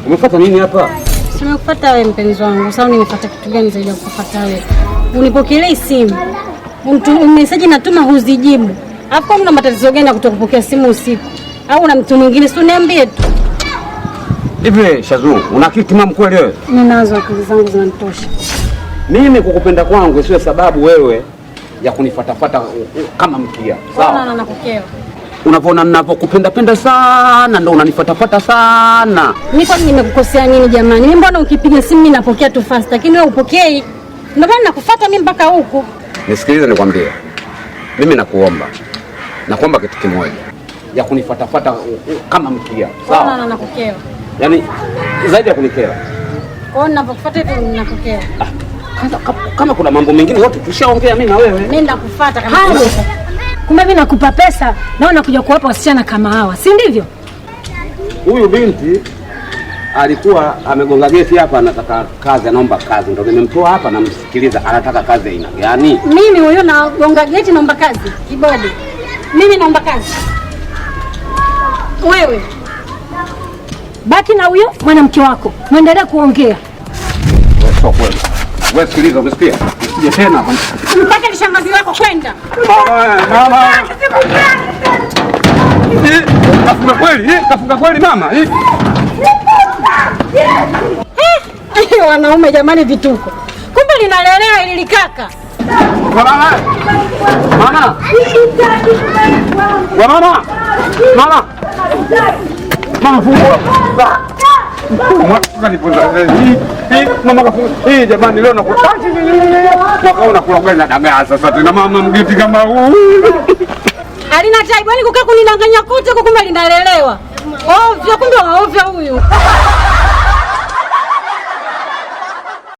Umefuata nini hapa? Simekufuata wewe mpenzi wangu. Sasa nimefuata kitu gani zaidi ya kufuata wewe? Unipokelee simu. Message natuma huzijibu. Hapo una matatizo gani ya kutokupokea simu usiku? Au una mtu mwingine? Si uniambie tu. Hivi Shazu, una akili timamu kweli wewe? Ninazo, akili zangu zinanitosha. Mimi kukupenda kwangu sio sababu wewe ya kunifuatafuata kama mkia. Sawa? Na nakukeo. Unapoona ninapokupenda sana ndio unanifuatafuata sana. Mimi kwani nimekukosea nini jamani? Mimi mbona ukipiga simu mimi napokea tu fast, lakini wewe upokei. Ndio maana nakufuata mimi mpaka huko. Nisikilize nikwambie. Mimi nakuomba kitu kimoja. Ya kunifuatafuata kama mkia. Sawa? Na nakukeo. Yaani zaidi ya kunikera. Kwa hiyo ninapokufuata hivi ninakukea. Kama kuna mambo mengine yote tushaongea mimi na wewe. Mimi nakufuata kama kumbe mimi nakupa pesa na unakuja kuwapa wasichana kama hawa, si ndivyo? Huyu binti alikuwa amegonga geti hapa, anataka kazi, anaomba kazi, ndio nimemtoa hapa namsikiliza anataka kazi aina gani. Mimi huyo nagonga geti naomba kazi, kibodi. Mimi naomba kazi. Wewe baki na huyo mwanamke wako, muendelee kuongea. Sio kweli. Wewe sikiliza, umesikia? Usije tena. Mpaka ni shangazi wako kwenda. Mama. Kafunga kweli? Kafunga kweli mama? Wanaume jamani vituko. Kumbe linalelewa ili likaka. Mama. Mama. Mama. Mama. Mama fungua. Mama jamani leo nakutaki mwaka unakula ugali na dagaa sasa tena mama mgeti kama huu. Alina chai bwana kukaa kunidanganya kote kumbe linalelewa. Ovyo kumbe waovyo huyu.